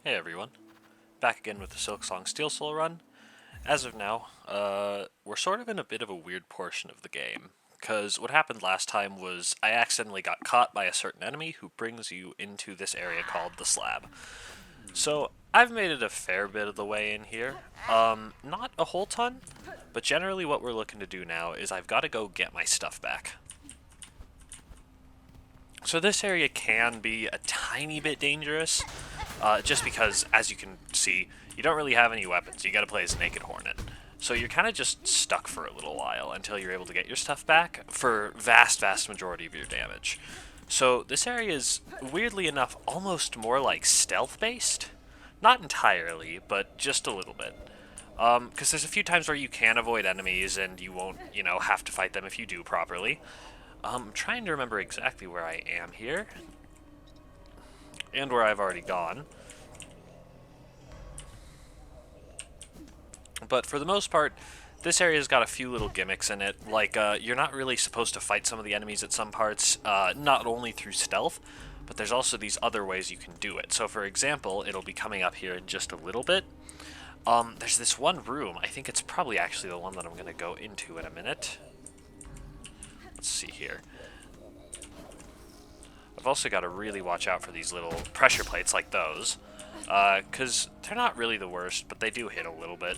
Hey everyone, back again with the Silksong Steel Soul run. As of now, we're sort of in a bit of a weird portion of the game, because what happened last time was I accidentally got caught by a certain enemy who brings you into this area called the Slab. So I've made it a fair bit of the way in here, not a whole ton, but generally what we're looking to do now is I've got to go get my stuff back. So this area can be a tiny bit dangerous, just because, as you can see, you don't really have any weapons. You gotta play as Naked Hornet. So you're kind of just stuck for a little while until you're able to get your stuff back for vast majority of your damage. So this area is, weirdly enough, almost more like stealth-based. Not entirely, but just a little bit. Because there's a few times where you can avoid enemies and you won't, have to fight them if you do properly. I'm trying to remember exactly where I am here, and where I've already gone. But for the most part, this area's got a few little gimmicks in it, like you're not really supposed to fight some of the enemies at some parts, not only through stealth, but there's also these other ways you can do it. So for example, it'll be coming up here in just a little bit. There's this one room, I think it's probably actually the one that I'm going to go into in a minute. Let's see here. I've also got to really watch out for these little pressure plates like those, because they're not really the worst, but they do hit a little bit.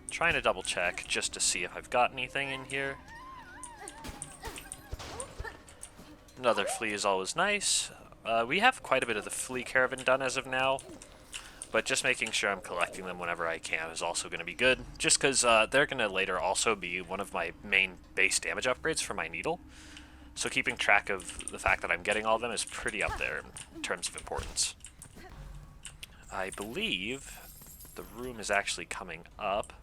Trying to double check just to see if I've got anything in here. Another flea is always nice. We have quite a bit of the flea caravan done as of now, but just making sure I'm collecting them whenever I can is also going to be good, just because they're going to later also be one of my main base damage upgrades for my needle. So keeping track of the fact that I'm getting all of them is pretty up there in terms of importance. I believe the room is actually coming up.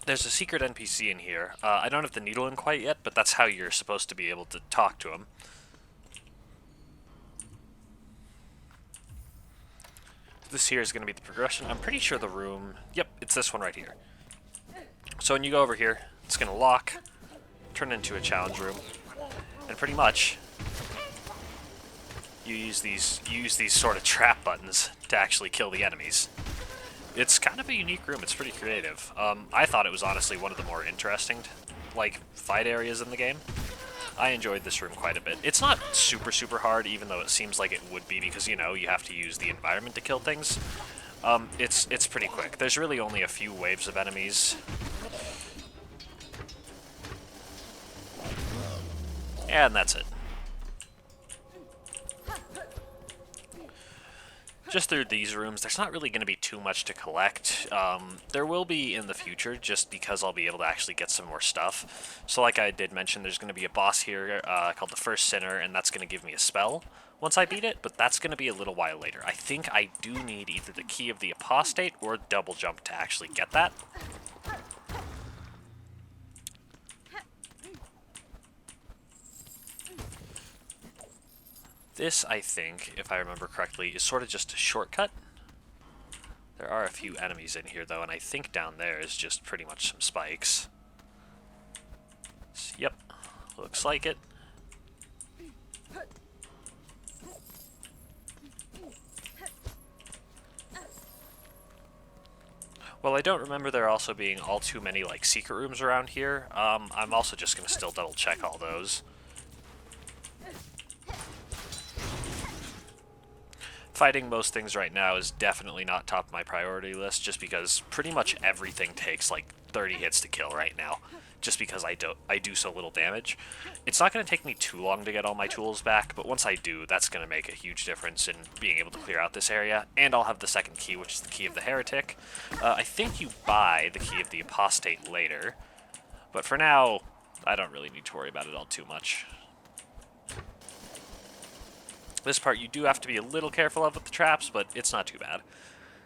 There's a secret NPC in here. I don't have the needle in quite yet, but that's how you're supposed to be able to talk to him. This here is going to be the progression. I'm pretty sure the room... Yep, it's this one right here. So when you go over here, it's going to lock, turn into a challenge room, and pretty much you use these sort of trap buttons to actually kill the enemies. It's kind of a unique room. It's pretty creative. I thought it was honestly one of the more interesting, fight areas in the game. I enjoyed this room quite a bit. It's not super hard, even though it seems like it would be, because, you have to use the environment to kill things. It's pretty quick. There's really only a few waves of enemies. And that's it. Just through these rooms, there's not really going to be too much to collect. There will be in the future, just because I'll be able to actually get some more stuff. So like I did mention, there's going to be a boss here called the First Sinner, and that's going to give me a spell once I beat it, but that's going to be a little while later. I think I do need either the Key of the Apostate or double jump to actually get that. This, I think, if I remember correctly, is sort of just a shortcut. There are a few enemies in here, though, and I think down there is just pretty much some spikes. Yep, looks like it. Well, I don't remember there also being all too many, secret rooms around here. I'm also just going to still double check all those. Fighting most things right now is definitely not top of my priority list, just because pretty much everything takes 30 hits to kill right now, just because I do so little damage. It's not going to take me too long to get all my tools back, but once I do, that's going to make a huge difference in being able to clear out this area, and I'll have the second key, which is the Key of the Heretic. I think you buy the Key of the Apostate later, but for now, I don't really need to worry about it all too much. This part you do have to be a little careful of with the traps, but it's not too bad.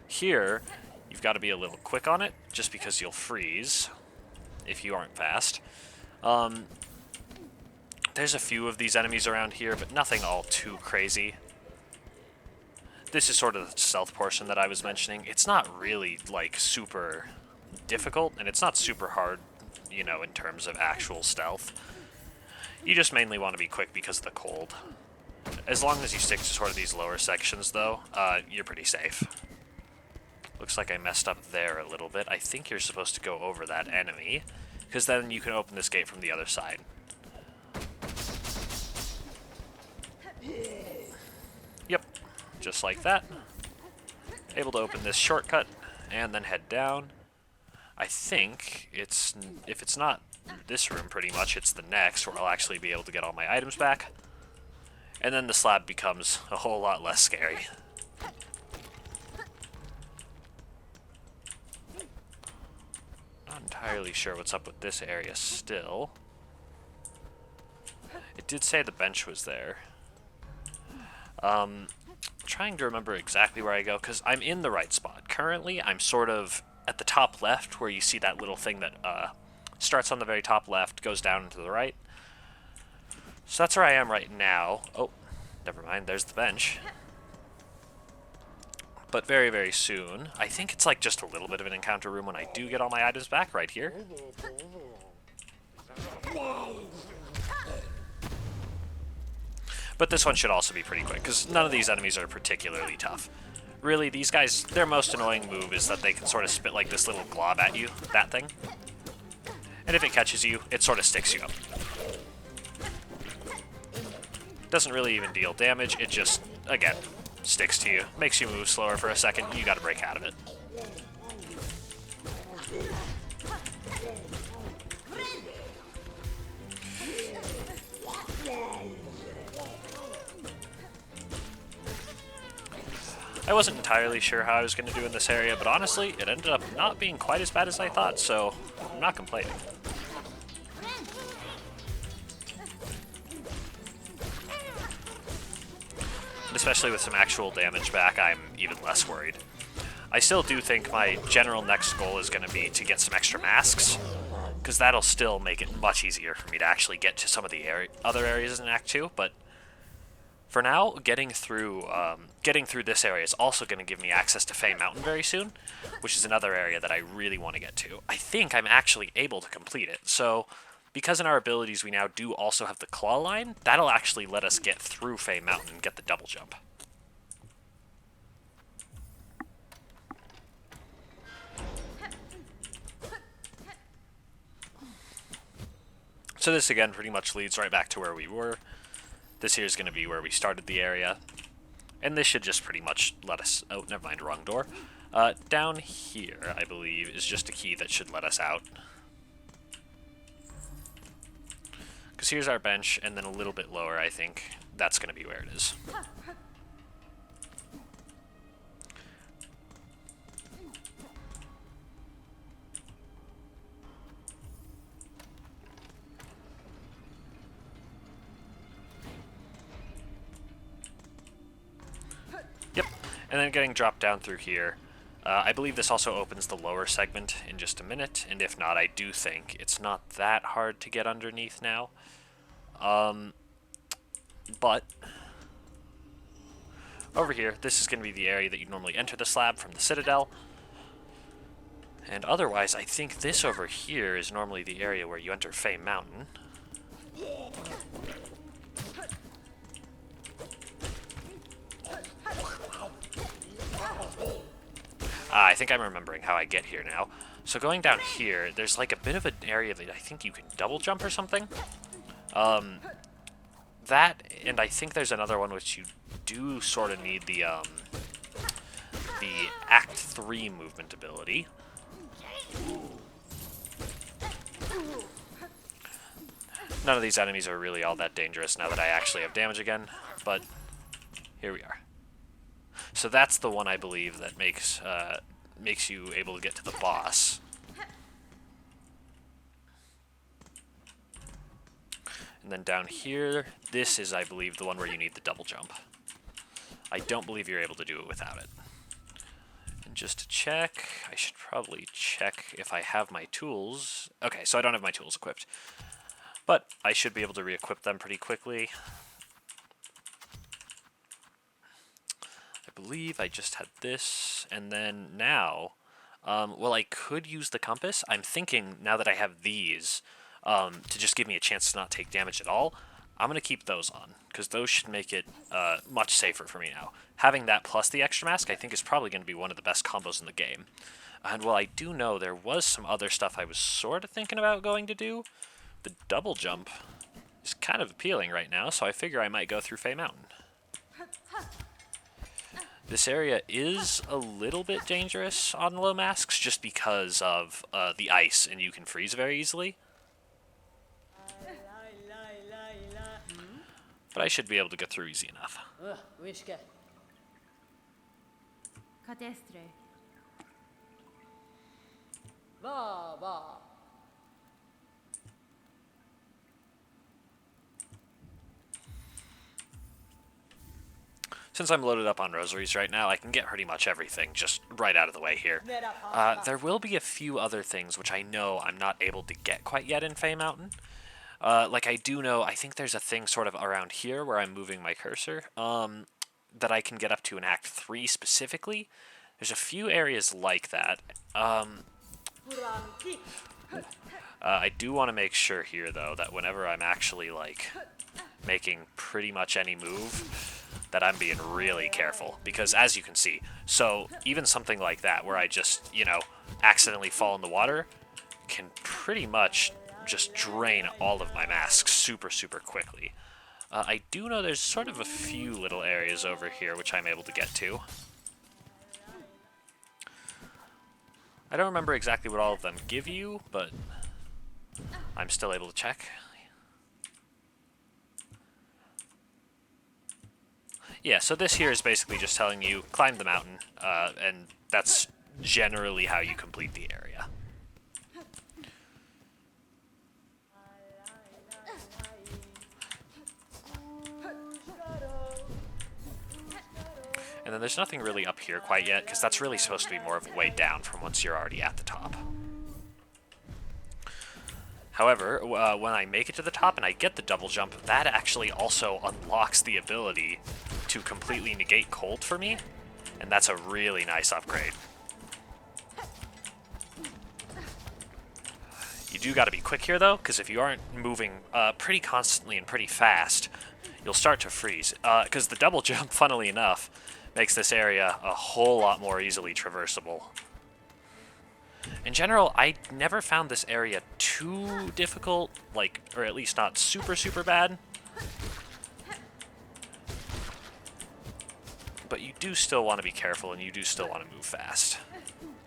Here, you've got to be a little quick on it, just because you'll freeze if you aren't fast. There's a few of these enemies around here, but nothing all too crazy. This is sort of the stealth portion that I was mentioning. It's not really, super difficult, and it's not super hard, in terms of actual stealth. You just mainly want to be quick because of the cold. As long as you stick to sort of these lower sections, though, you're pretty safe. Looks like I messed up there a little bit. I think you're supposed to go over that enemy, because then you can open this gate from the other side. Yep, just like that. Able to open this shortcut, and then head down. I think it's, if it's not this room pretty much, it's the next where I'll actually be able to get all my items back. And then the slab becomes a whole lot less scary. Not entirely sure what's up with this area still. It did say the bench was there. Trying to remember exactly where I go, because I'm in the right spot. Currently, I'm sort of at the top left, where you see that little thing that starts on the very top left, goes down into the right. So that's where I am right now. Oh, never mind, there's the bench. But very, very soon, I think it's like just a little bit of an encounter room when I do get all my items back right here. But this one should also be pretty quick, because none of these enemies are particularly tough. Really, these guys, their most annoying move is that they can sort of spit like this little glob at you, that thing. And if it catches you, it sort of sticks you up. Doesn't really even deal damage, it just, again, sticks to you. Makes you move slower for a second, you gotta break out of it. I wasn't entirely sure how I was going to do in this area, but honestly, it ended up not being quite as bad as I thought, so I'm not complaining. And especially with some actual damage back, I'm even less worried. I still do think my general next goal is going to be to get some extra masks, because that'll still make it much easier for me to actually get to some of the other areas in Act 2, but for now, getting through this area is also going to give me access to Fey Mountain very soon, which is another area that I really want to get to. I think I'm actually able to complete it, so because in our abilities we now do also have the claw line, that'll actually let us get through Fey Mountain and get the double jump. So this again pretty much leads right back to where we were. This here is going to be where we started the area. And this should just pretty much let us... Oh, never mind, wrong door. Down here, I believe, is just a key that should let us out. Because here's our bench, and then a little bit lower, I think that's going to be where it is. Yep, and then getting dropped down through here. I believe this also opens the lower segment in just a minute, and if not, I do think it's not that hard to get underneath now. But over here, this is going to be the area that you normally enter the slab from the Citadel. And otherwise, I think this over here is normally the area where you enter Fey Mountain. I think I'm remembering how I get here now. So going down here, there's like a bit of an area that I think you can double jump or something. That, and I think there's another one which you do sort of need the Act 3 movement ability. None of these enemies are really all that dangerous now that I actually have damage again, but here we are. So that's the one I believe that makes you able to get to the boss. And then down here, this is, I believe, the one where you need the double jump. I don't believe you're able to do it without it. And just to check, I should probably check if I have my tools. Okay, so I don't have my tools equipped. But I should be able to re-equip them pretty quickly. I believe I just had this, and then now, well, I could use the compass. I'm thinking, now that I have these, to just give me a chance to not take damage at all, I'm going to keep those on, because those should make it much safer for me now. Having that plus the extra mask, I think, is probably going to be one of the best combos in the game. And while I do know there was some other stuff I was sort of thinking about going to do, the double jump is kind of appealing right now, so I figure I might go through Fey Mountain. This area is a little bit dangerous on low masks just because of the ice, and you can freeze very easily. But I should be able to get through easy enough. Since I'm loaded up on rosaries right now, I can get pretty much everything just right out of the way here. There will be a few other things which I know I'm not able to get quite yet in Fey Mountain. Like I do know, I think there's a thing sort of around here where I'm moving my cursor that I can get up to in Act 3 specifically. There's a few areas like that. I do want to make sure here, though, that whenever I'm actually, like, making pretty much any move, that I'm being really careful. Because, as you can see, so even something like that, where I just, you know, accidentally fall in the water, can pretty much just drain all of my masks super, super quickly. I do know there's sort of a few little areas over here which I'm able to get to. I don't remember exactly what all of them give you, but I'm still able to check. Yeah, so this here is basically just telling you, climb the mountain, and that's generally how you complete the area. And then there's nothing really up here quite yet, because that's really supposed to be more of a way down from once you're already at the top. However, when I make it to the top and I get the double jump, that actually also unlocks the ability to completely negate cold for me, and that's a really nice upgrade. You do got to be quick here, though, because if you aren't moving pretty constantly and pretty fast, you'll start to freeze. Because the double jump, funnily enough, makes this area a whole lot more easily traversable. In general, I never found this area too difficult, like, or at least not super, super bad. But you do still want to be careful, and you do still want to move fast.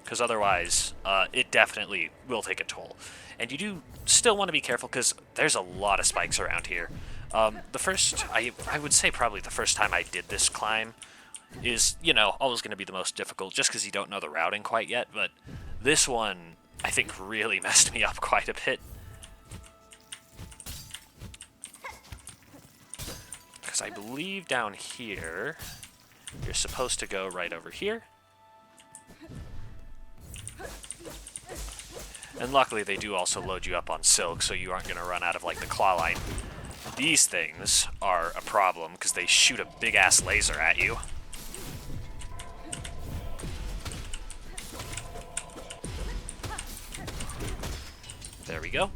Because otherwise, it definitely will take a toll. And you do still want to be careful, because there's a lot of spikes around here. I would say probably the first time I did this climb is, you know, always going to be the most difficult, just because you don't know the routing quite yet, but this one, I think, really messed me up quite a bit. Because I believe down here, you're supposed to go right over here. And luckily they do also load you up on Silk, so you aren't going to run out of, like, the claw line. These things are a problem, because they shoot a big-ass laser at you. There we go.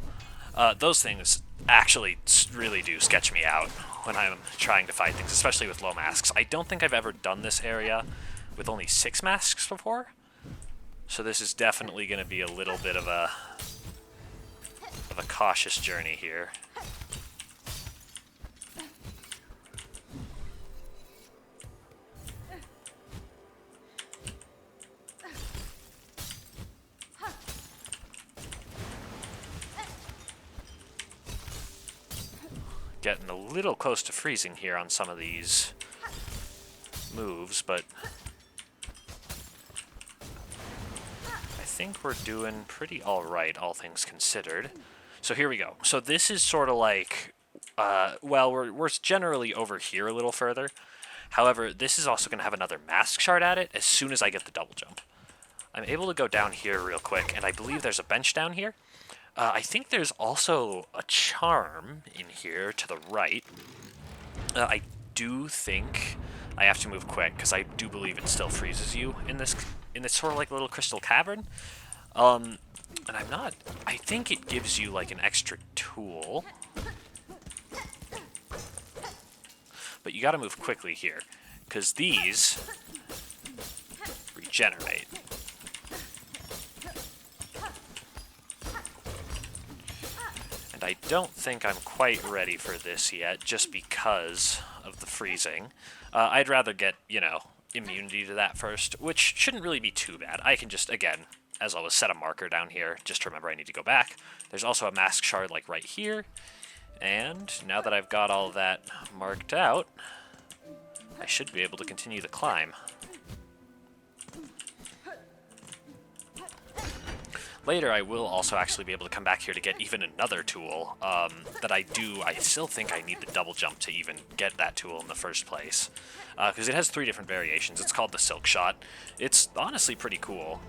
Those things actually really do sketch me out when I'm trying to fight things, especially with low masks. I don't think I've ever done this area with only 6 masks before, so this is definitely going to be a little bit of a cautious journey here. Getting a little close to freezing here on some of these moves, but I think we're doing pretty alright, all things considered. So here we go. So this is sort of like, well, we're generally over here a little further. However, this is also going to have another mask shard at it as soon as I get the double jump. I'm able to go down here real quick, and I believe there's a bench down here. I think there's also a charm in here to the right. I do think I have to move quick, because I do believe it still freezes you in this sort of like little crystal cavern. And I'm not... I think it gives you like an extra tool. but you gotta move quickly here, because these regenerate. And I don't think I'm quite ready for this yet, just because of the freezing. I'd rather get, you know, immunity to that first, which shouldn't really be too bad. I can just, again, as always, set a marker down here, just to remember I need to go back. There's also a mask shard, like, right here. And now that I've got all that marked out, I should be able to continue the climb. Later, I will also actually be able to come back here to get even another tool that I still think I need the double jump to even get that tool in the first place. Because it has 3 different variations. It's called the Silk Shot. It's honestly pretty cool.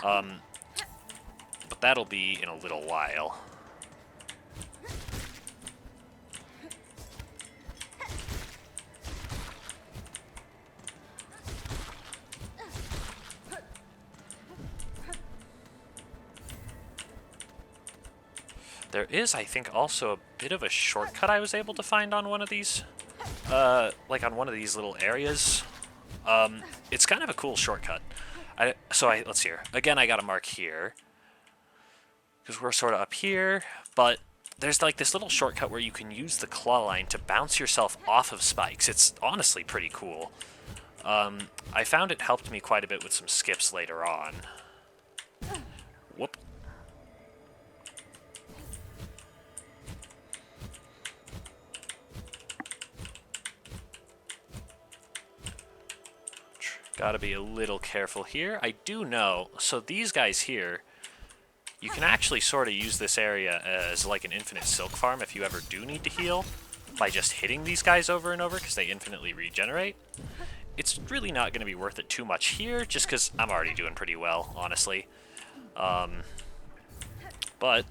But that'll be in a little while. There is, I think, also a bit of a shortcut I was able to find on one of these, like on one of these little areas. It's kind of a cool shortcut. Let's see here. Again, I got a mark here, because we're sort of up here, but there's like this little shortcut where you can use the claw line to bounce yourself off of spikes. It's honestly pretty cool. I found it helped me quite a bit with some skips later on. Whoop. Gotta be a little careful here. I do know, so these guys here, you can actually sort of use this area as like an infinite silk farm if you ever do need to heal, by just hitting these guys over and over because they infinitely regenerate. It's really not going to be worth it too much here, just because I'm already doing pretty well, honestly. But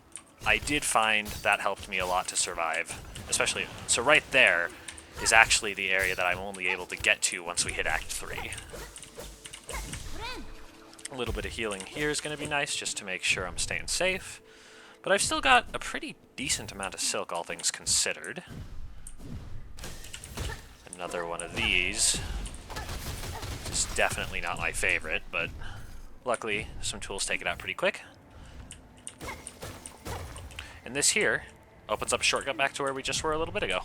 I did find that helped me a lot to survive, especially, so right there is actually the area that I'm only able to get to once we hit Act 3. A little bit of healing here is going to be nice, just to make sure I'm staying safe. But I've still got a pretty decent amount of silk, all things considered. Another one of these is definitely not my favorite, but luckily some tools take it out pretty quick. And this here opens up a shortcut back to where we just were a little bit ago.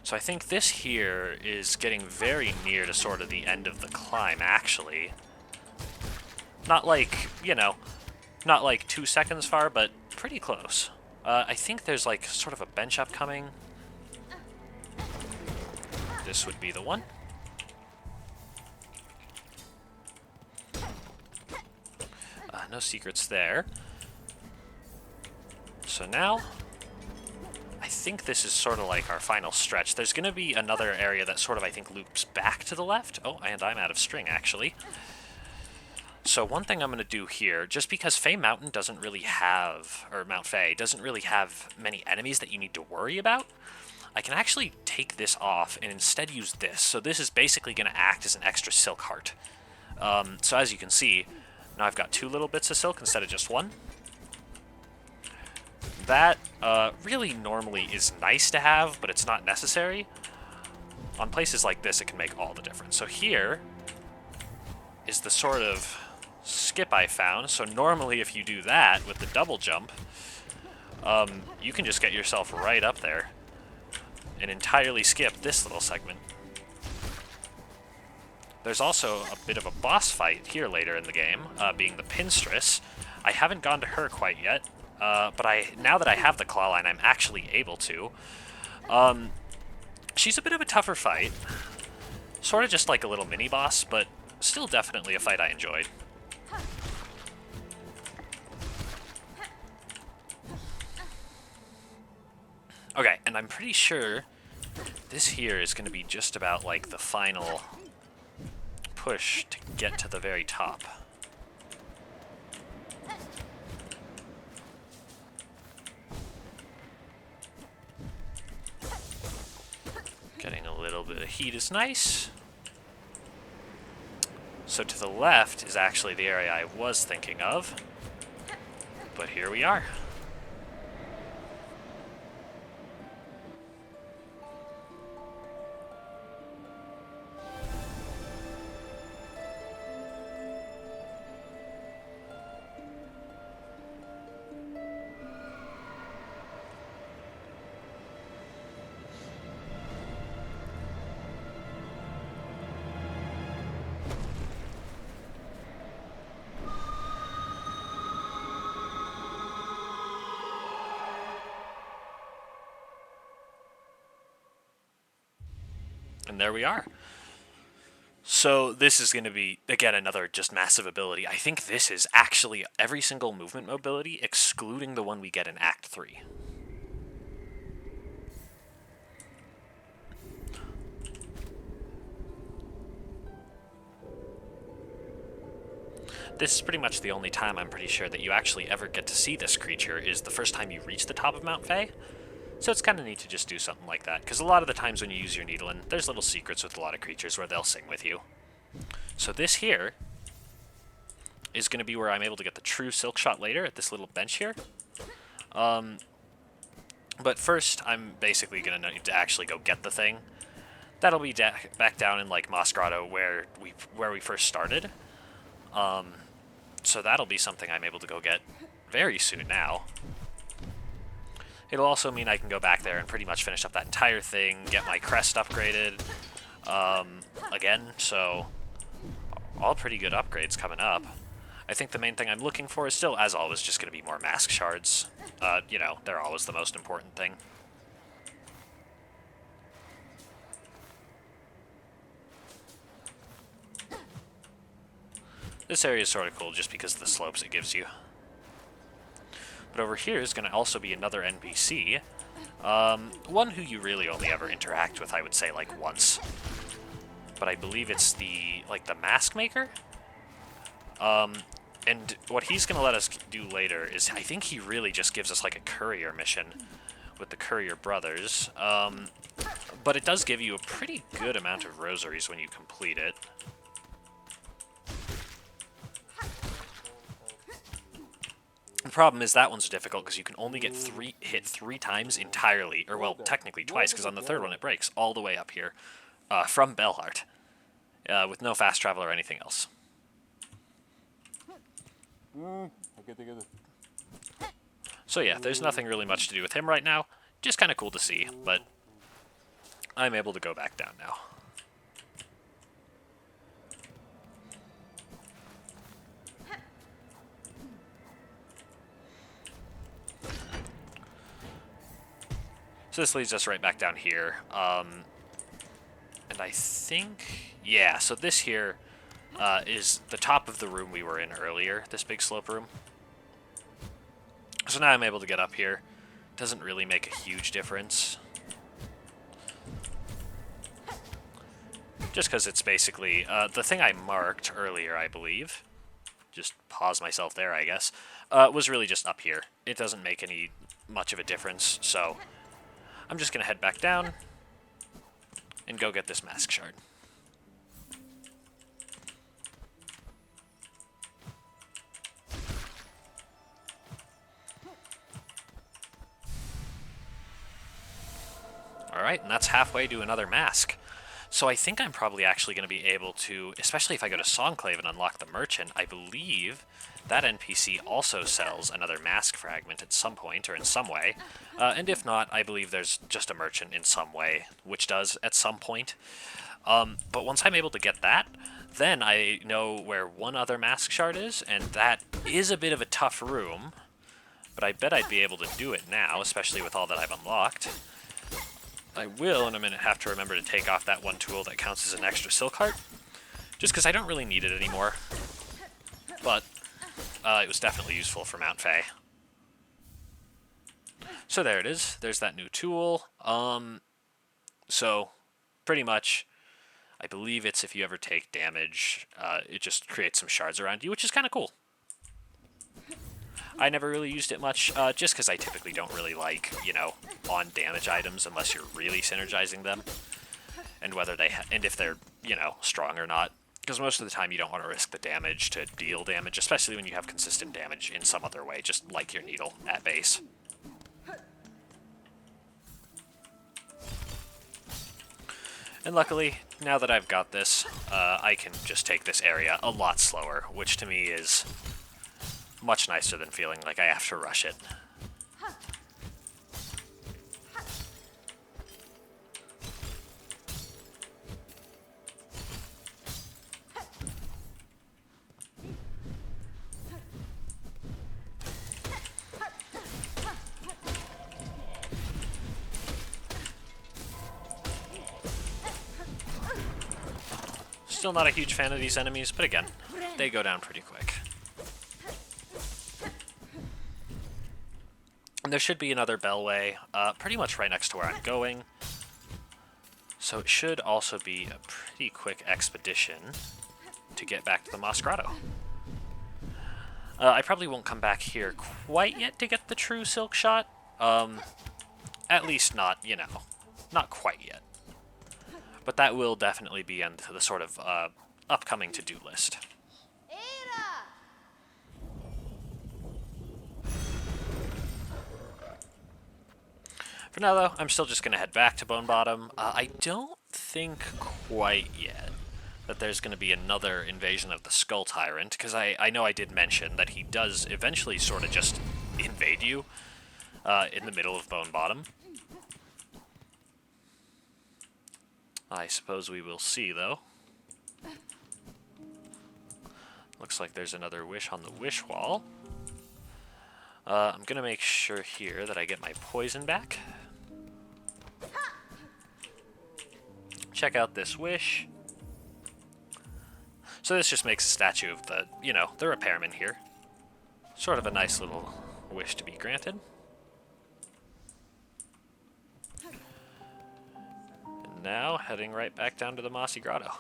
So I think this here is getting very near to sort of the end of the climb, actually. Not like, you know, not like 2 seconds far, but pretty close. I think there's like sort of a bench upcoming. This would be the one. No secrets there. So now, I think this is sort of like our final stretch. There's going to be another area that sort of, I think, loops back to the left. Oh, and I'm out of string, actually. So one thing I'm going to do here, just because Fey Mountain doesn't really have, or Mount Fey, doesn't really have many enemies that you need to worry about, I can actually take this off and instead use this. So this is basically going to act as an extra silk heart. So as you can see, now I've got 2 little bits of silk instead of just 1. That really normally is nice to have, but it's not necessary. On places like this, it can make all the difference. So here is the sort of skip I found. So normally if you do that with the double jump, you can just get yourself right up there and entirely skip this little segment. There's also a bit of a boss fight here later in the game, being the Pinstress. I haven't gone to her quite yet, but now that I have the claw line, I'm actually able to. She's a bit of a tougher fight. Sort of just like a little mini-boss, but still definitely a fight I enjoyed. Okay, and I'm pretty sure this here is going to be just about like the final push to get to the very top. Getting a little bit of heat is nice. So to the left is actually the area I was thinking of. But here we are. And there we are. So this is going to be, again, another just massive ability. I think this is actually every single movement mobility, excluding the one we get in Act 3. This is pretty much the only time I'm pretty sure that you actually ever get to see this creature is the first time you reach the top of Mount Fae. So it's kind of neat to just do something like that, because a lot of the times when you use your Needlin, there's little secrets with a lot of creatures where they'll sing with you. So this here is going to be where I'm able to get the true Silk Shot later at this little bench here. But first, I'm basically going to need to actually go get the thing. That'll be back down in like Moss Grotto where we first started. So that'll be something I'm able to go get very soon now. It'll also mean I can go back there and pretty much finish up that entire thing, get my crest upgraded again, so all pretty good upgrades coming up. I think the main thing I'm looking for is still, as always, just going to be more mask shards. You know, they're always the most important thing. This area is sort of cool just because of the slopes it gives you. But over here is going to also be another NPC. One who you really only ever interact with, I would say, like, once. But I believe it's the Mask Maker? And what he's going to let us do later is, I think he really just gives us, like, a courier mission with the Courier Brothers. But it does give you a pretty good amount of rosaries when you complete it. The problem is that one's difficult because you can only get hit three times entirely, or well, technically twice, because on the third one it breaks all the way up here from Belhart, with no fast travel or anything else. So yeah, there's nothing really much to do with him right now. Just kind of cool to see, but I'm able to go back down now. So this leads us right back down here. And I think, yeah, so this here is the top of the room we were in earlier, this big slope room. So now I'm able to get up here. Doesn't really make a huge difference. Just because it's basically, the thing I marked earlier, I believe, just pause myself there, I guess, was really just up here. It doesn't make any much of a difference, so I'm just going to head back down and go get this Mask Shard. Alright, and that's halfway to another mask. So I think I'm probably actually going to be able to, especially if I go to Songclave and unlock the Merchant, I believe that NPC also sells another mask fragment at some point or in some way. And if not, I believe there's just a Merchant in some way, which does at some point. But once I'm able to get that, then I know where one other Mask Shard is, and that is a bit of a tough room. But I bet I'd be able to do it now, especially with all that I've unlocked. I will, in a minute, have to remember to take off that one tool that counts as an extra Silk Heart, just because I don't really need it anymore. But it was definitely useful for Mount Fae. So there it is. There's that new tool. So pretty much, I believe it's if you ever take damage, it just creates some shards around you, which is kind of cool. I never really used it much, just because I typically don't really like, you know, on-damage items unless you're really synergizing them, and whether and if they're, you know, strong or not. Because most of the time you don't want to risk the damage to deal damage, especially when you have consistent damage in some other way, just like your needle at base. And luckily, now that I've got this, I can just take this area a lot slower, which to me is much nicer than feeling like I have to rush it. Still not a huge fan of these enemies, but again, they go down pretty quick. And there should be another bellway pretty much right next to where I'm going. So it should also be a pretty quick expedition to get back to the Moss Grotto. I probably won't come back here quite yet to get the true silk shot. At least not, you know, not quite yet. But that will definitely be into the sort of upcoming to-do list. For now, though, I'm still just going to head back to Bone Bottom. I don't think quite yet that there's going to be another invasion of the Skull Tyrant, because I know I did mention that he does eventually sort of just invade you in the middle of Bone Bottom. I suppose we will see, though. Looks like there's another wish on the wish wall. I'm going to make sure here that I get my poison back. Check out this wish. So this just makes a statue of the, you know, the repairman here. Sort of a nice little wish to be granted. And now, heading right back down to the Mossy Grotto.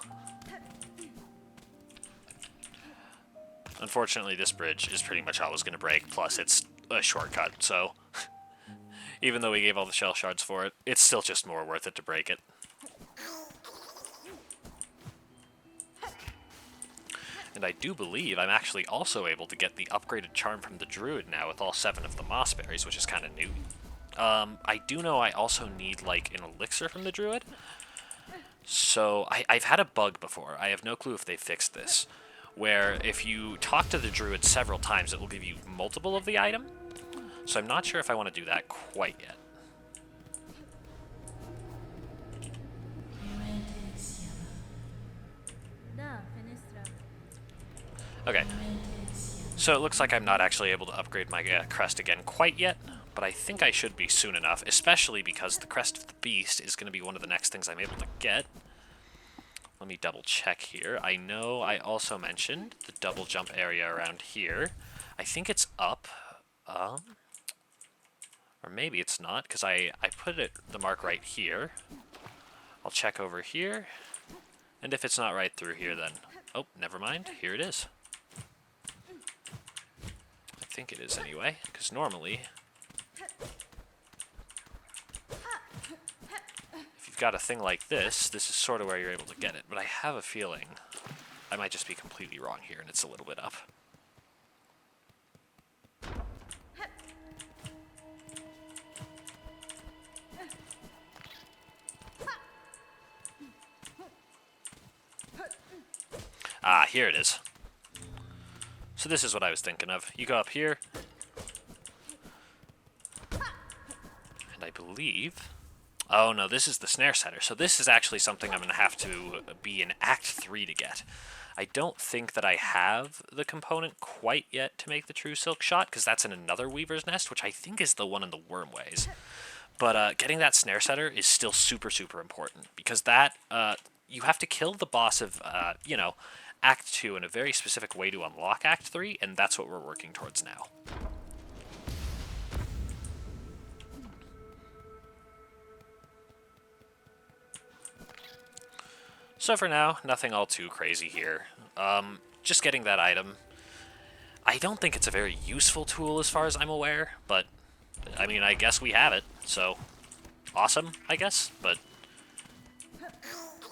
Unfortunately, this bridge is pretty much always going to break, plus it's a shortcut, so even though we gave all the shell shards for it, it's still just more worth it to break it. And I do believe I'm actually also able to get the upgraded charm from the druid now with all 7 of the moss berries, which is kind of new. I do know I also need, like, an elixir from the druid. So, I've had a bug before. I have no clue if they fixed this, where if you talk to the druid several times, it will give you multiple of the item. So I'm not sure if I want to do that quite yet. Okay, so it looks like I'm not actually able to upgrade my crest again quite yet, but I think I should be soon enough, especially because the Crest of the Beast is going to be one of the next things I'm able to get. Let me double check here. I know I also mentioned the double jump area around here. I think it's up, or maybe it's not, because I put the mark right here. I'll check over here, and if it's not right through here then, oh, never mind, here it is. I think it is anyway, because normally, if you've got a thing like this, this is sort of where you're able to get it, but I have a feeling I might just be completely wrong here, and it's a little bit up. Ah, here it is. So this is what I was thinking of. You go up here, and I believe... Oh no, this is the snare setter. So this is actually something I'm going to have to be in Act 3 to get. I don't think that I have the component quite yet to make the true silk shot, because that's in another Weaver's Nest, which I think is the one in the Wormways. But getting that snare setter is still super, super important, because that, you have to kill the boss of, you know, Act 2 in a very specific way to unlock Act 3, and that's what we're working towards now. So for now, nothing all too crazy here. Just getting that item. I don't think it's a very useful tool as far as I'm aware, but, I mean, I guess we have it, so awesome, I guess, but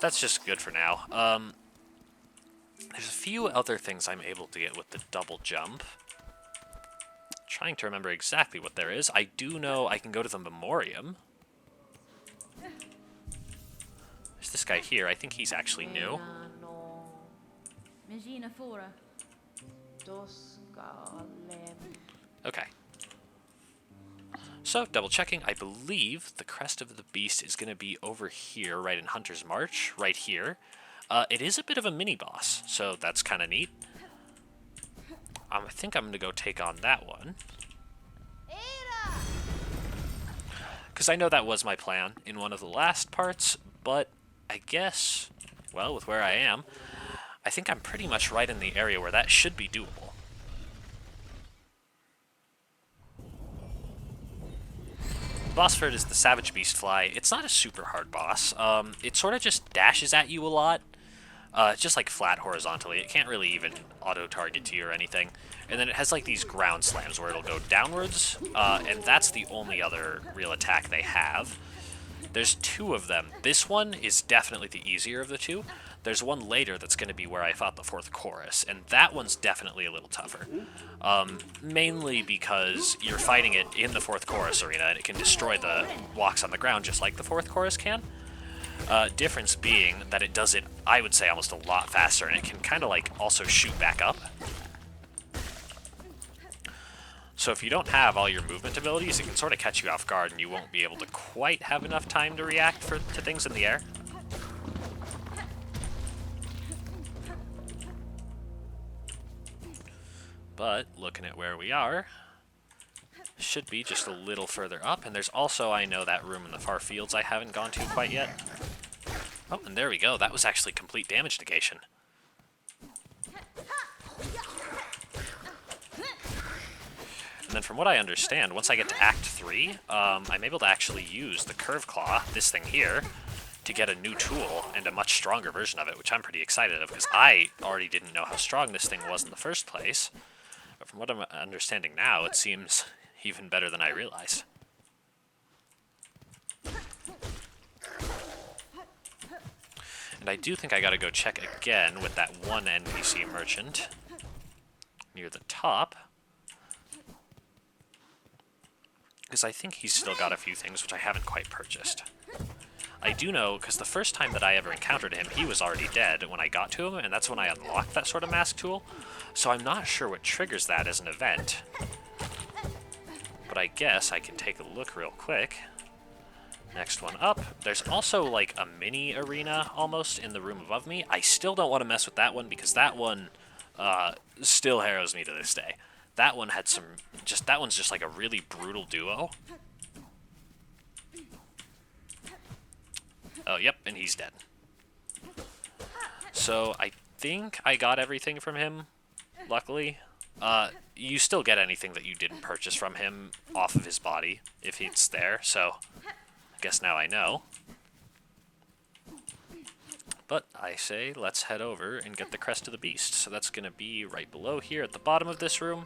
that's just good for now. There's a few other things I'm able to get with the double jump. Trying to remember exactly what there is. I do know I can go to the Memoriam. There's this guy here. I think he's actually new. Okay. So, double checking. I believe the Crest of the Beast is going to be over here, right in Hunter's March, right here. It is a bit of a mini-boss, so that's kind of neat. I think I'm going to go take on that one. Because I know that was my plan in one of the last parts, but I guess well, with where I am, I think I'm pretty much right in the area where that should be doable. Boss for it is the Savage Beast Fly. It's not a super hard boss. It sort of just dashes at you a lot. Just like flat horizontally. It can't really even auto-target to you or anything. And then it has like these ground slams where it'll go downwards, and that's the only other real attack they have. There's two of them. This one is definitely the easier of the two. There's one later that's going to be where I fought the fourth chorus, and that one's definitely a little tougher. Mainly because you're fighting it in the fourth chorus arena, and it can destroy the walks on the ground just like the fourth chorus can. Difference being that it does it, I would say, almost a lot faster, and it can kind of like also shoot back up. So if you don't have all your movement abilities, it can sort of catch you off guard, and you won't be able to quite have enough time to react to things in the air. But looking at where we are, should be just a little further up, and there's also, I know, that room in the far fields I haven't gone to quite yet. Oh, and there we go. That was actually complete damage negation. And then from what I understand, once I get to Act 3, I'm able to actually use the Curve Claw, this thing here, to get a new tool and a much stronger version of it, which I'm pretty excited of, because I already didn't know how strong this thing was in the first place. But from what I'm understanding now, it seems even better than I realized. And I do think I gotta go check again with that one NPC merchant near the top, because I think he's still got a few things which I haven't quite purchased. I do know, because the first time that I ever encountered him, he was already dead when I got to him, and that's when I unlocked that sort of mask tool. So I'm not sure what triggers that as an event. But I guess I can take a look real quick. Next one up. There's also like a mini arena almost in the room above me. I still don't want to mess with that one because that one still harrows me to this day. That one had some, that one's just like a really brutal duo. Oh, yep, and he's dead. So I think I got everything from him, luckily. You still get anything that you didn't purchase from him off of his body, if it's there, so I guess now I know. But I say, let's head over and get the Crest of the Beast. So that's going to be right below here at the bottom of this room.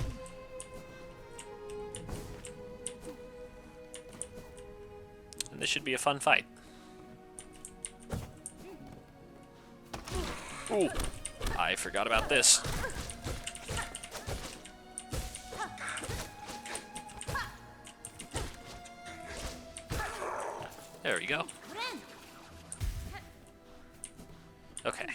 And this should be a fun fight. Ooh, I forgot about this. There we go. Okay.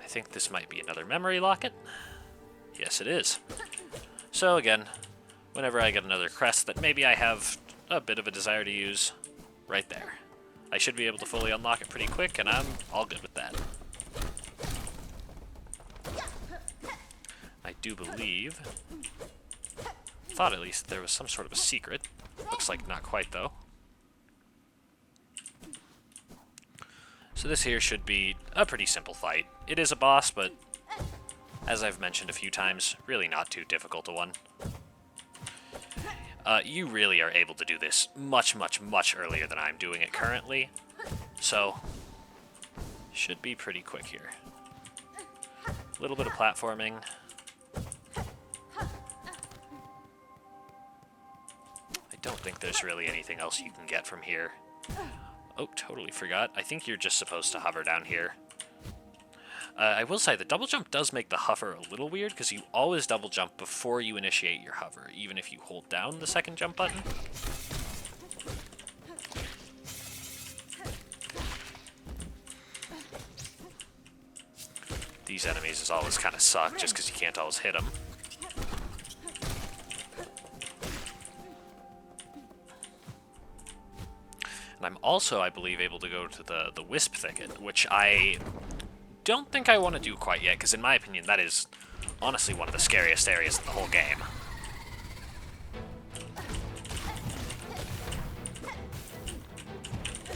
I think this might be another memory locket. Yes, it is. So again, whenever I get another crest that maybe I have a bit of a desire to use, right there. I should be able to fully unlock it pretty quick, and I'm all good with that. I do believe, thought at least there was some sort of a secret. Looks like not quite, though. So this here should be a pretty simple fight. It is a boss, but as I've mentioned a few times, really not too difficult a one. You really are able to do this much, much, much earlier than I'm doing it currently, so should be pretty quick here. A little bit of platforming. I don't think there's really anything else you can get from here. Oh, totally forgot. I think you're just supposed to hover down here. I will say, the double jump does make the hover a little weird, because you always double jump before you initiate your hover, even if you hold down the second jump button. These enemies is always kind of suck, just because you can't always hit them. And I'm also, I believe, able to go to the Wisp Thicket, which I don't think I want to do quite yet, because in my opinion, that is honestly one of the scariest areas in the whole game.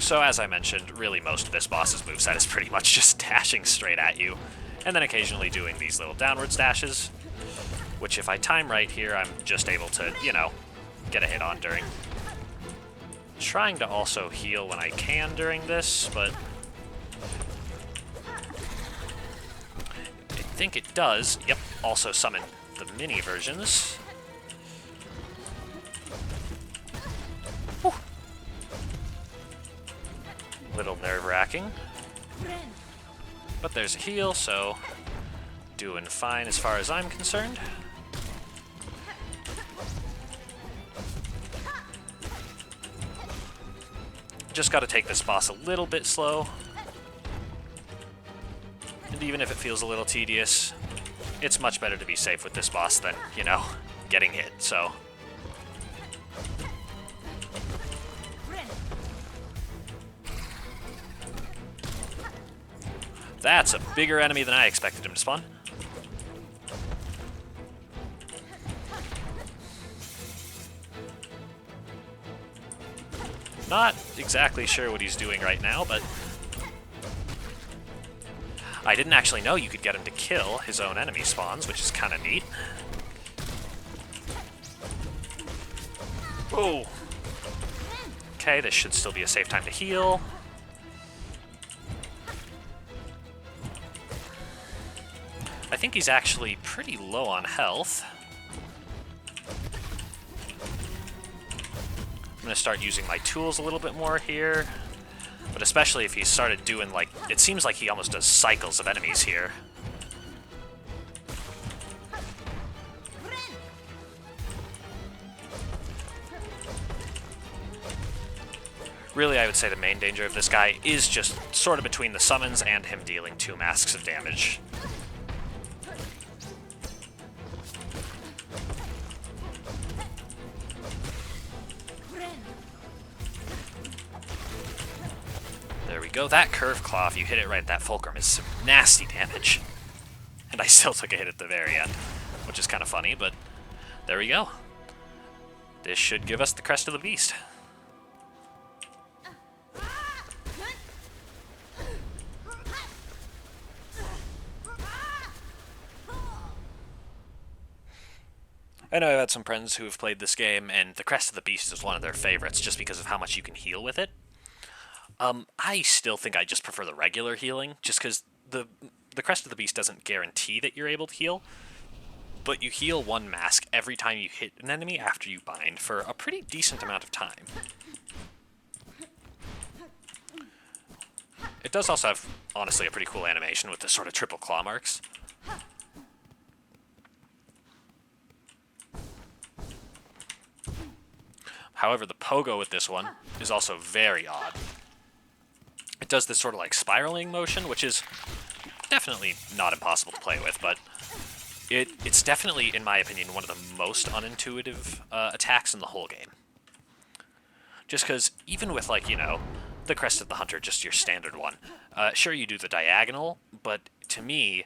So as I mentioned, really most of this boss's moveset is pretty much just dashing straight at you, and then occasionally doing these little downward dashes, which if I time right here, I'm just able to, you know, get a hit on during. Trying to also heal when I can during this, but I think it does. Yep, also summon the mini versions. Whew. Little nerve-wracking. But there's a heal, so doing fine as far as I'm concerned. Just got to take this boss a little bit slow. And even if it feels a little tedious, it's much better to be safe with this boss than, you know, getting hit, so. That's a bigger enemy than I expected him to spawn. Not exactly sure what he's doing right now, but I didn't actually know you could get him to kill his own enemy spawns, which is kind of neat. Oh! Okay, this should still be a safe time to heal. I think he's actually pretty low on health. I'm going to start using my tools a little bit more here. But especially if he started doing, like, it seems like he almost does cycles of enemies here. Really, I would say the main danger of this guy is just sort of between the summons and him dealing 2 masks of damage. There we go. That curve claw, if you hit it right at that fulcrum, is some nasty damage. And I still took a hit at the very end, which is kind of funny, but there we go. This should give us the crest of the beast. I know I've had some friends who have played this game, and the Crest of the Beast is one of their favorites just because of how much you can heal with it. I still think I just prefer the regular healing, just because the Crest of the Beast doesn't guarantee that you're able to heal, but you heal 1 mask every time you hit an enemy after you bind for a pretty decent amount of time. It does also have, honestly, a pretty cool animation with the sort of triple claw marks. However, the pogo with this one is also very odd. It does this sort of like spiraling motion, which is definitely not impossible to play with, but it's definitely, in my opinion, one of the most unintuitive attacks in the whole game. Just because even with, like, you know, the Crest of the Hunter, just your standard one, sure, you do the diagonal, but to me,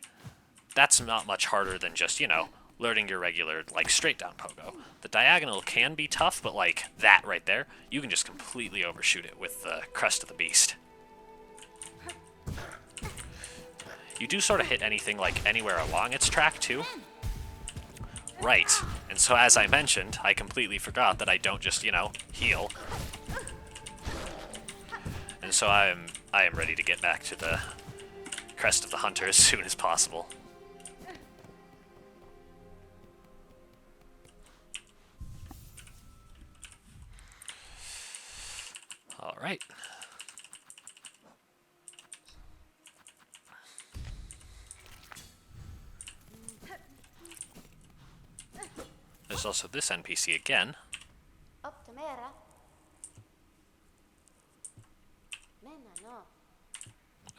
that's not much harder than just, you know, learning your regular, like, straight down pogo. The diagonal can be tough, but, like, that right there, you can just completely overshoot it with the Crest of the Beast. You do sort of hit anything, like, anywhere along its track, too. Right. And so, as I mentioned, I completely forgot that I don't just, you know, heal. And so I am ready to get back to the Crest of the Hunter as soon as possible. All right. There's also this NPC again.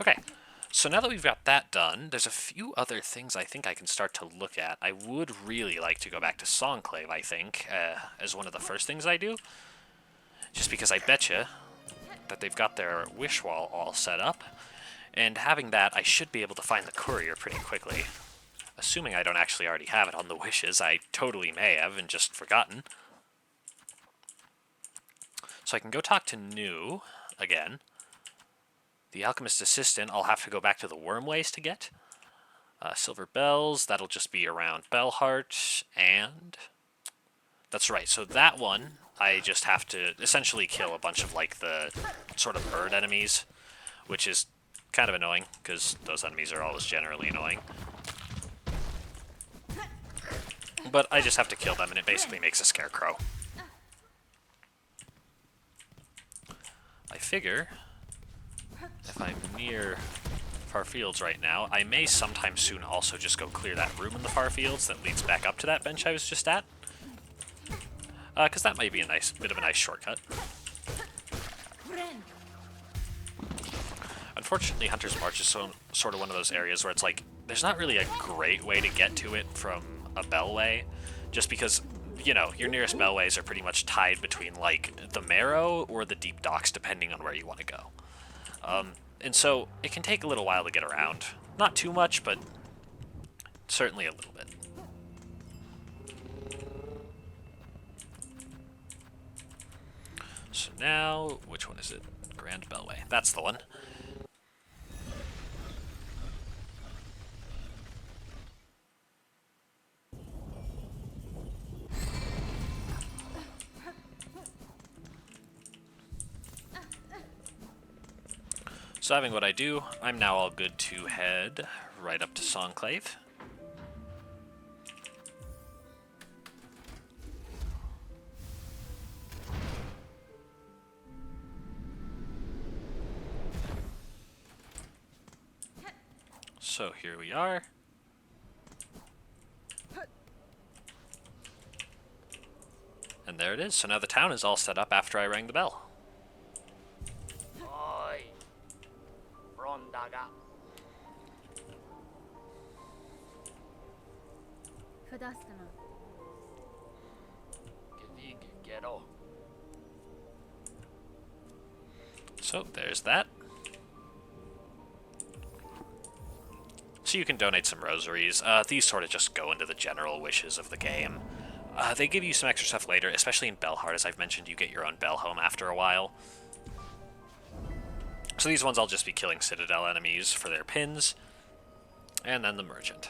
Okay, so now that we've got that done, there's a few other things I think I can start to look at. I would really like to go back to Songclave, I think, as one of the first things I do. Just because I betcha that they've got their wish wall all set up. And having that, I should be able to find the courier pretty quickly. Assuming I don't actually already have it on the wishes, I totally may have and just forgotten. So I can go talk to New again. The Alchemist Assistant, I'll have to go back to the Wormways to get. Silver Bells, that'll just be around Bellheart, and... That's right, so that one, I just have to essentially kill a bunch of, like, the sort of bird enemies, which is kind of annoying, because those enemies are always generally annoying. But I just have to kill them, and it basically makes a scarecrow. I figure, if I'm near Far Fields right now, I may sometime soon also just go clear that room in the Far Fields that leads back up to that bench I was just at. Because that might be a bit of a nice shortcut. Unfortunately, Hunter's March is sort of one of those areas where it's like, there's not really a great way to get to it from a bellway, just because, you know, your nearest bellways are pretty much tied between, like, the Marrow or the Deep Docks, depending on where you want to go. And so, it can take a little while to get around. Not too much, but certainly a little bit. So now, which one is it? Grand Bellway. That's the one. So having what I do, I'm now all good to head right up to Songclave. So here we are. And there it is. So now the town is all set up after I rang the bell. So there's that. So you can donate some rosaries. These sort of just go into the general wishes of the game. They give you some extra stuff later, especially in Bellheart. As I've mentioned, you get your own bell home after a while. So these ones I'll just be killing Citadel enemies for their pins. And then the Merchant.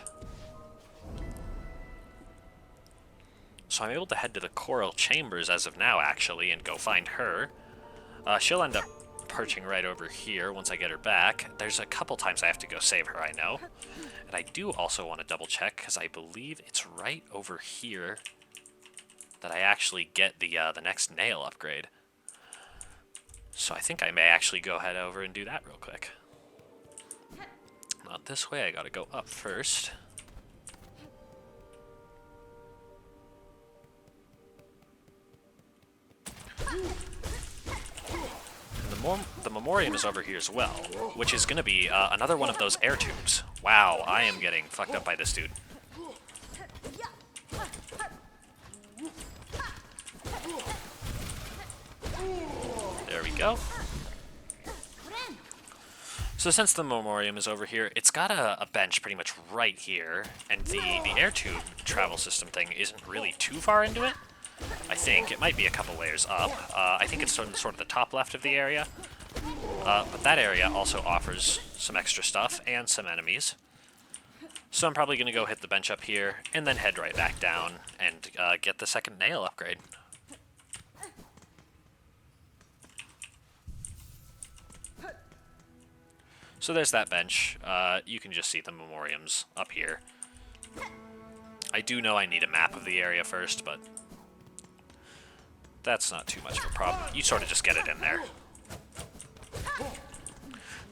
So I'm able to head to the Coral Chambers as of now, actually, and go find her. She'll end up perching right over here once I get her back. There's a couple times I have to go save her, I know. And I do also want to double check, because I believe it's right over here that I actually get the next nail upgrade. So I think I may actually go head over and do that real quick. Not this way, I gotta go up first. The Memoriam is over here as well, which is going to be another one of those air tubes. Wow, I am getting fucked up by this dude. There we go. So since the Memoriam is over here, it's got a bench pretty much right here, and the air tube travel system thing isn't really too far into it. I think. It might be a couple layers up. I think it's sort of the top left of the area. But that area also offers some extra stuff and some enemies. So I'm probably going to go hit the bench up here and then head right back down and get the second nail upgrade. So there's that bench. You can just see the Memoriams up here. I do know I need a map of the area first, but that's not too much of a problem. You sort of just get it in there.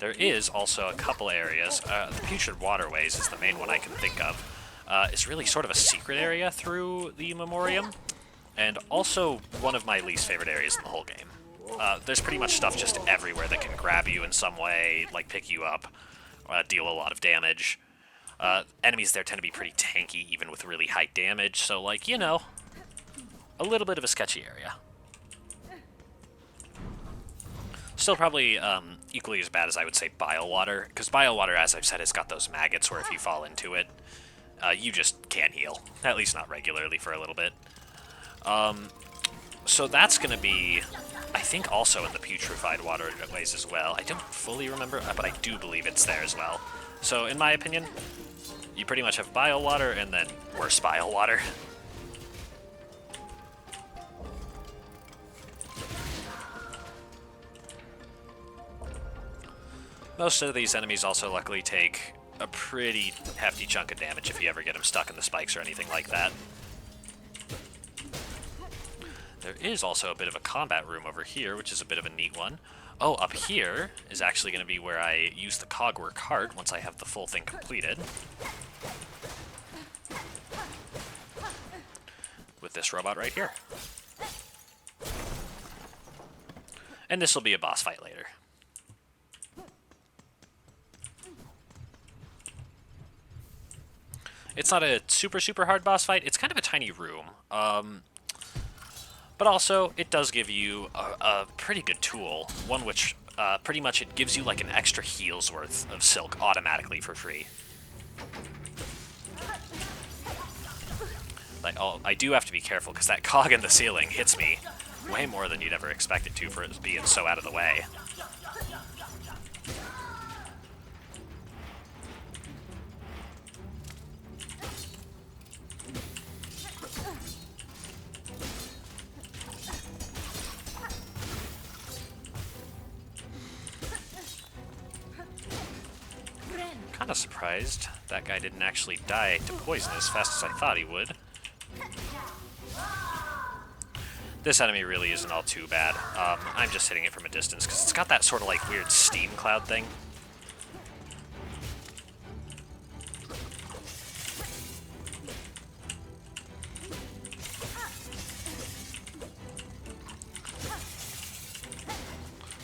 There is also a couple areas. The Putrid Waterways is the main one I can think of. It's really sort of a secret area through the Memoriam, and also one of my least favorite areas in the whole game. There's pretty much stuff just everywhere that can grab you in some way, like pick you up, deal a lot of damage. Enemies there tend to be pretty tanky, even with really high damage, so, like, you know, a little bit of a sketchy area. Still probably equally as bad as I would say Bile Water, because Bile Water, as I've said, has got those maggots where if you fall into it, you just can't heal. At least not regularly for a little bit. So that's going to be, I think, also in the putrefied waterways as well. I don't fully remember, but I do believe it's there as well. So in my opinion, you pretty much have bile water and then worse bile water. Most of these enemies also luckily take a pretty hefty chunk of damage if you ever get them stuck in the spikes or anything like that. There is also a bit of a combat room over here, which is a bit of a neat one. Oh, up here is actually going to be where I use the cogwork heart once I have the full thing completed. With this robot right here. And this will be a boss fight later. It's not a super hard boss fight. It's kind of a tiny room. But also, it does give you a pretty good tool. One which, pretty much, it gives you like an extra heal's worth of silk automatically for free. Like, I do have to be careful because that cog in the ceiling hits me way more than you'd ever expect it to for it being so out of the way. Kind of surprised that guy didn't actually die to poison as fast as I thought he would. This enemy really isn't all too bad. I'm just hitting it from a distance because it's got that sort of like weird steam cloud thing.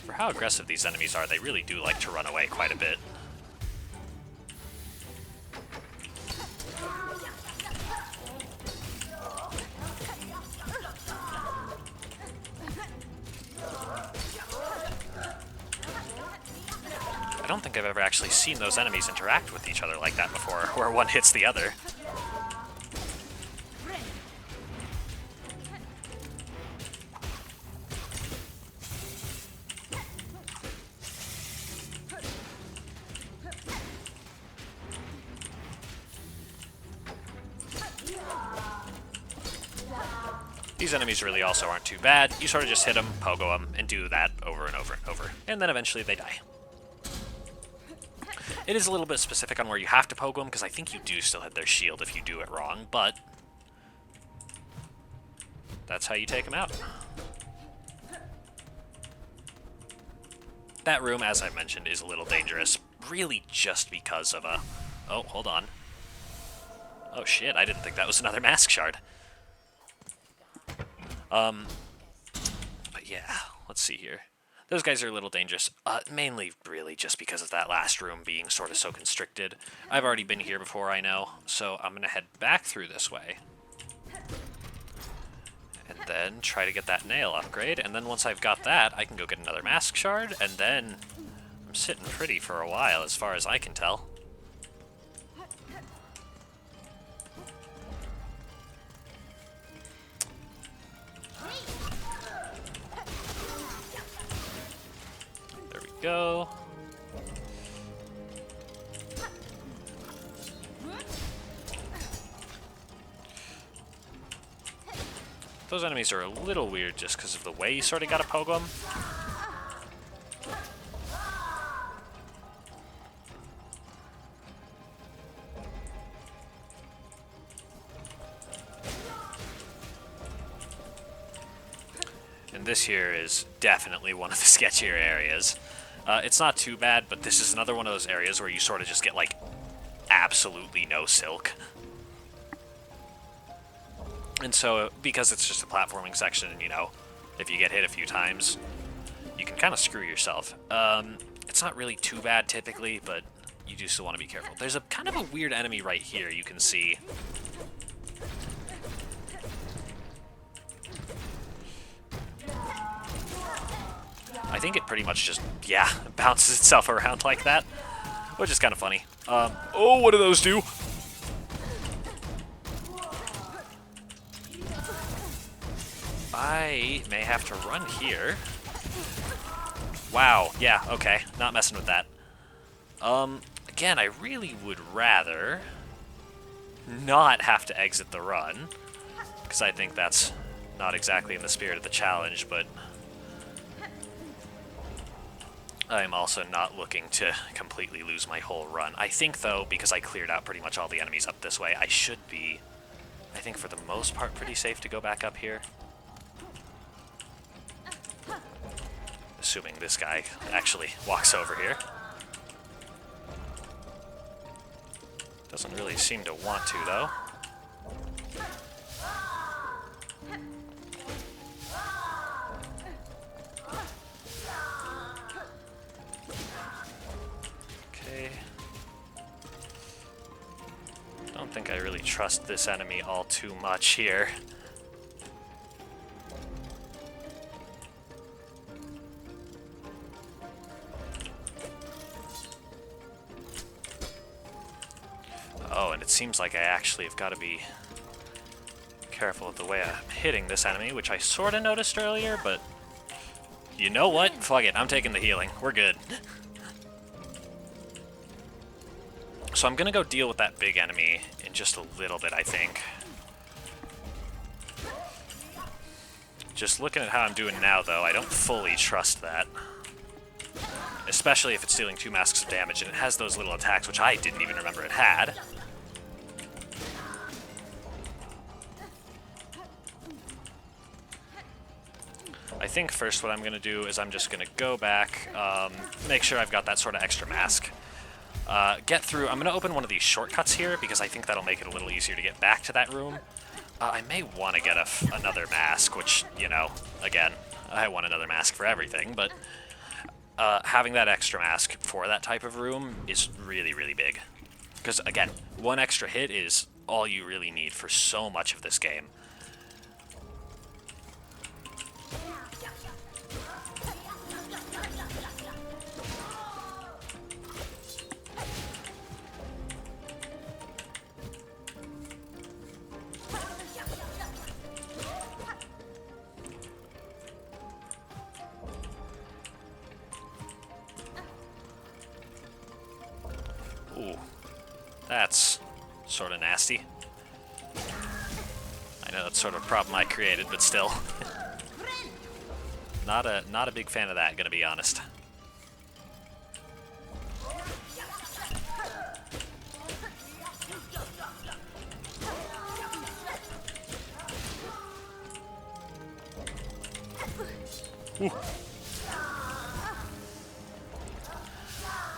For how aggressive these enemies are, they really do like to run away quite a bit. I don't think I've ever actually seen those enemies interact with each other like that before, where one hits the other. These enemies really also aren't too bad. You sort of just hit them, pogo them, and do that over and over and over. And then eventually they die. It is a little bit specific on where you have to pogo them, because I think you do still hit their shield if you do it wrong, but that's how you take them out. That room, as I mentioned, is a little dangerous, really just because of a... Oh, hold on. Oh shit, I didn't think that was another mask shard. But yeah, let's see here. Those guys are a little dangerous, mainly really just because of that last room being sort of so constricted. I've already been here before, I know, so I'm going to head back through this way. And then try to get that nail upgrade, and then once I've got that, I can go get another mask shard, and then I'm sitting pretty for a while as far as I can tell. Go. Those enemies are a little weird just because of the way you sort of gotta pogo them. And this here is definitely one of the sketchier areas. It's not too bad, but this is another one of those areas where you sort of just get, like, absolutely no silk. And so, because it's just a platforming section, you know, if you get hit a few times, you can kind of screw yourself. It's not really too bad typically, but you do still want to be careful. There's a kind of a weird enemy right here you can see. I think it pretty much just, yeah, bounces itself around like that, which is kind of funny. Oh, what do those do? I may have to run here. Wow, yeah, okay, not messing with that. Again, I really would rather not have to exit the run, because I think that's not exactly in the spirit of the challenge, but I'm also not looking to completely lose my whole run. I think, though, because I cleared out pretty much all the enemies up this way, I should be, I think for the most part, pretty safe to go back up here. Assuming this guy actually walks over here. Doesn't really seem to want to, though. Okay. Don't think I really trust this enemy all too much here. Oh, and it seems like I actually have got to be careful with the way I'm hitting this enemy, which I sort of noticed earlier, but you know what? Fuck it, I'm taking the healing. We're good. So I'm going to go deal with that big enemy in just a little bit, I think. Just looking at how I'm doing now, though, I don't fully trust that. Especially if it's dealing 2 masks of damage, and it has those little attacks, which I didn't even remember it had. I think first what I'm going to do is I'm just going to go back, make sure I've got that sort of extra mask. Get through. I'm going to open one of these shortcuts here, because I think that'll make it a little easier to get back to that room. I may want to get another mask, which, you know, again, I want another mask for everything, but having that extra mask for that type of room is really, really big. Because, again, one extra hit is all you really need for so much of this game. Ooh, that's sort of nasty. I know that's sort of a problem I created, but still. Not a big fan of that, gonna be honest. Ooh.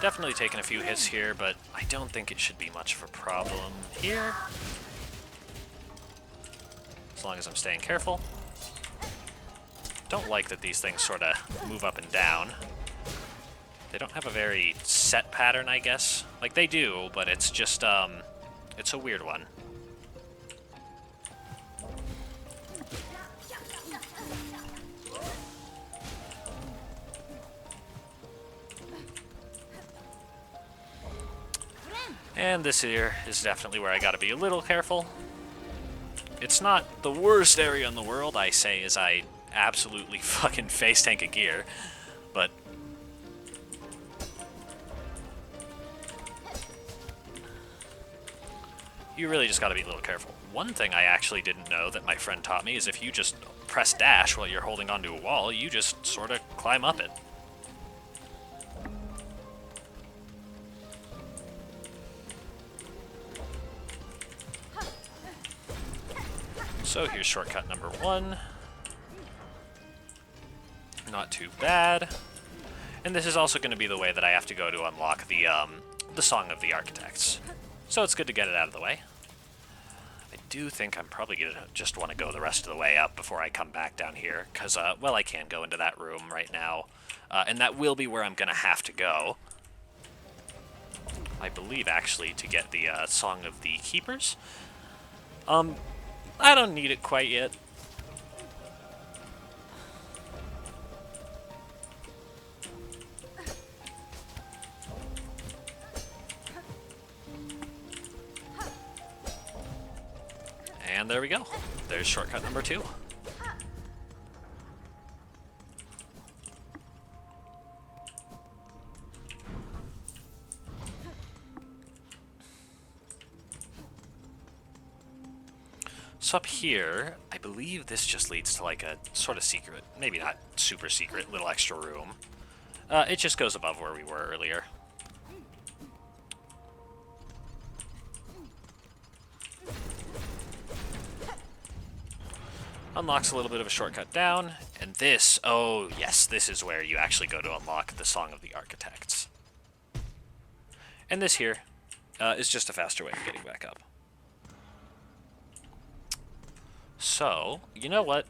Definitely taking a few hits here, but I don't think it should be much of a problem here. As long as I'm staying careful. Don't like that these things sort of move up and down. They don't have a very set pattern, I guess. Like, they do, but it's just, it's a weird one. And this here is definitely where I gotta be a little careful. It's not the worst area in the world, I say, as I absolutely fucking face tank a gear, but you really just gotta be a little careful. One thing I actually didn't know that my friend taught me is if you just press dash while you're holding onto a wall, you just sort of climb up it. So here's shortcut number 1. Not too bad. And this is also going to be the way that I have to go to unlock the Song of the Architects. So it's good to get it out of the way. I do think I'm probably going to just want to go the rest of the way up before I come back down here, because, well, I can go into that room right now, and that will be where I'm going to have to go. I believe, actually, to get the Song of the Keepers. I don't need it quite yet. And there we go. There's shortcut number 2. So up here, I believe this just leads to like a sort of secret, maybe not super secret, little extra room. It just goes above where we were earlier. Unlocks a little bit of a shortcut down, and this, oh yes, this is where you actually go to unlock the Song of the Architects. And this here is just a faster way of getting back up. So, you know what?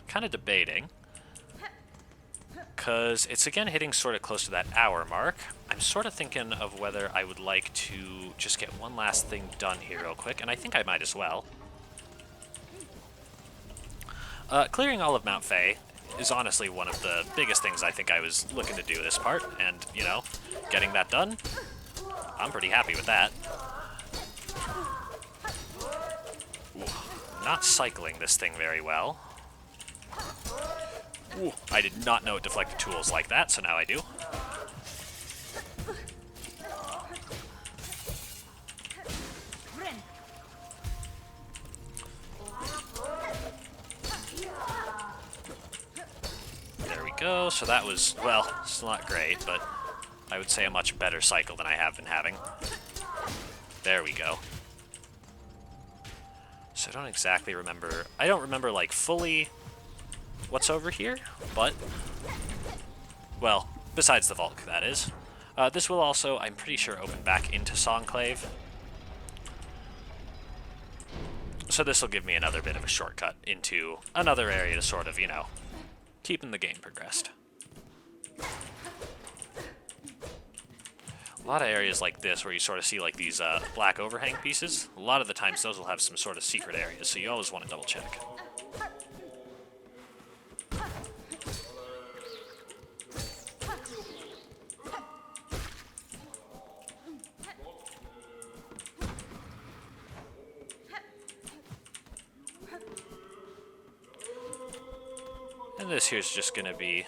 Kind of debating, because it's again hitting sort of close to that hour mark. I'm sort of thinking of whether I would like to just get one last thing done here real quick, and I think I might as well. Clearing all of Mount Faye is honestly one of the biggest things I think I was looking to do this part, and, you know, getting that done, I'm pretty happy with that. Ooh, not cycling this thing very well. Ooh, I did not know it deflected tools like that, so now I do. There we go, so that was, well, still not great, but I would say a much better cycle than I have been having. There we go. So I don't exactly remember, I don't remember like fully what's over here, but, well, besides the Volk, that is. This will also, I'm pretty sure, open back into Songclave. So this will give me another bit of a shortcut into another area to sort of, you know, keeping the game progressed. A lot of areas like this where you sort of see like these black overhang pieces, a lot of the times those will have some sort of secret areas, so you always want to double check. And this here's just going to be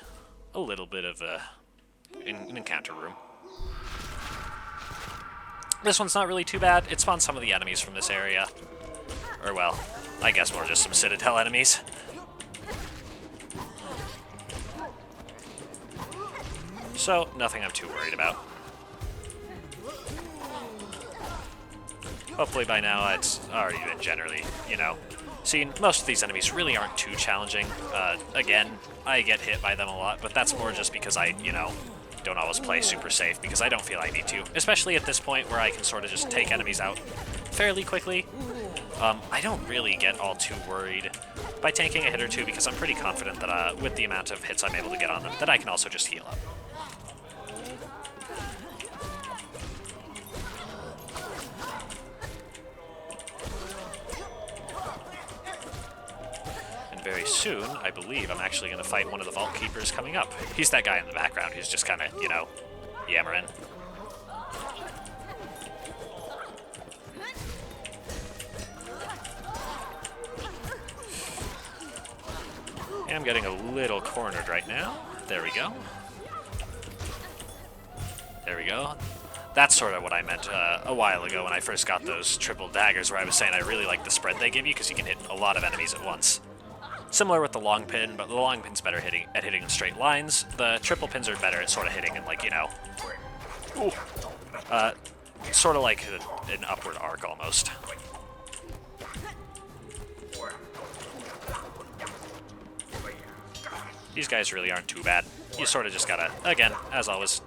a little bit of an encounter room. This one's not really too bad. It spawns some of the enemies from this area. Or, well, I guess more just some Citadel enemies. So, nothing I'm too worried about. Hopefully by now it's already been generally, you know, seen. Most of these enemies really aren't too challenging. Again, I get hit by them a lot, but that's more just because I, you know, don't always play super safe, because I don't feel I need to. Especially at this point where I can sort of just take enemies out fairly quickly. I don't really get all too worried by tanking a hit or two, because I'm pretty confident that with the amount of hits I'm able to get on them, that I can also just heal up. Very soon, I believe I'm actually going to fight one of the Vault Keepers coming up. He's that guy in the background who's just kind of, you know, yammering. Yeah, I'm getting a little cornered right now. There we go. There we go. That's sort of what I meant a while ago when I first got those triple daggers, where I was saying I really like the spread they give you because you can hit a lot of enemies at once. Similar with the long pin, but the long pin's better at hitting in straight lines. The triple pins are better at sort of hitting in, like, you know, sort of like an upward arc almost. These guys really aren't too bad. You sort of just gotta, again, as always,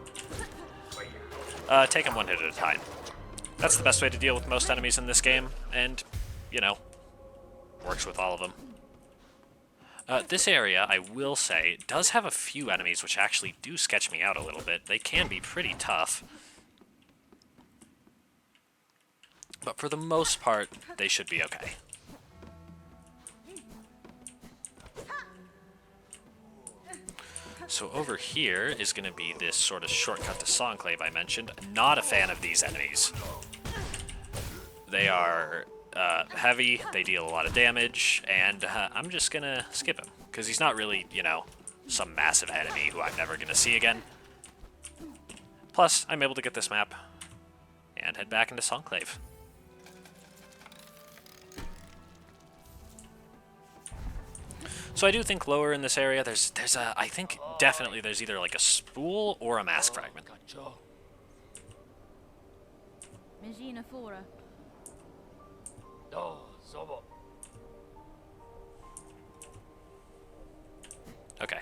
take them one hit at a time. That's the best way to deal with most enemies in this game, and, you know, works with all of them. This area, I will say, does have a few enemies which actually do sketch me out a little bit. They can be pretty tough. But for the most part, they should be okay. So over here is going to be this sort of shortcut to Songclave I mentioned. Not a fan of these enemies. They are heavy, they deal a lot of damage, and I'm just going to skip him, because he's not really, you know, some massive enemy who I'm never going to see again. Plus, I'm able to get this map and head back into Songclave. So I do think lower in this area, there's a, I think definitely there's either like a spool or a mask fragment. Okay.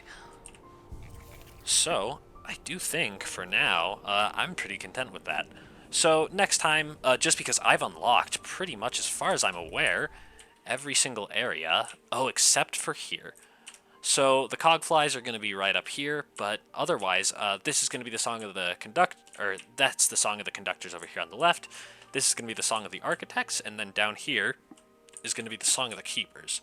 So, I do think, for now, I'm pretty content with that. So, next time, just because I've unlocked, pretty much as far as I'm aware, every single area, oh, except for here. So, the cogflies are going to be right up here, but otherwise, this is going to be the song of the or that's the song of the conductors over here on the left. This is going to be the song of the architects, and then down here is going to be the song of the keepers.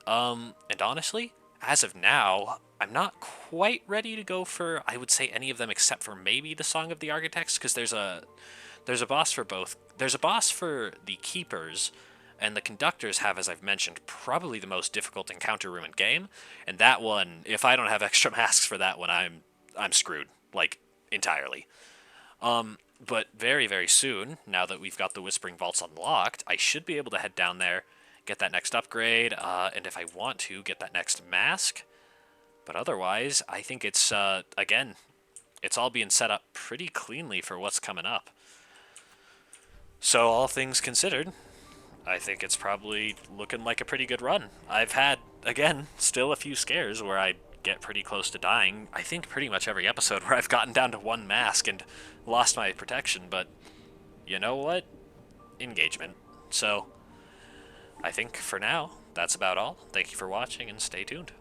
And honestly, as of now, I'm not quite ready to go for, I would say, any of them except for maybe the Song of the Architects, because there's a boss for both. There's a boss for the Keepers, and the Conductors have, as I've mentioned, probably the most difficult encounter room in game, and that one, if I don't have extra masks for that one, I'm screwed, like, entirely. But very, very soon, now that we've got the Whispering Vaults unlocked, I should be able to head down there, get that next upgrade, and if I want to, get that next mask. But otherwise, I think it's, again, it's all being set up pretty cleanly for what's coming up. So all things considered, I think it's probably looking like a pretty good run. I've had, again, still a few scares where I get pretty close to dying. I think pretty much every episode where I've gotten down to one mask and lost my protection, but you know what? Engagement. So I think for now, that's about all. Thank you for watching and stay tuned.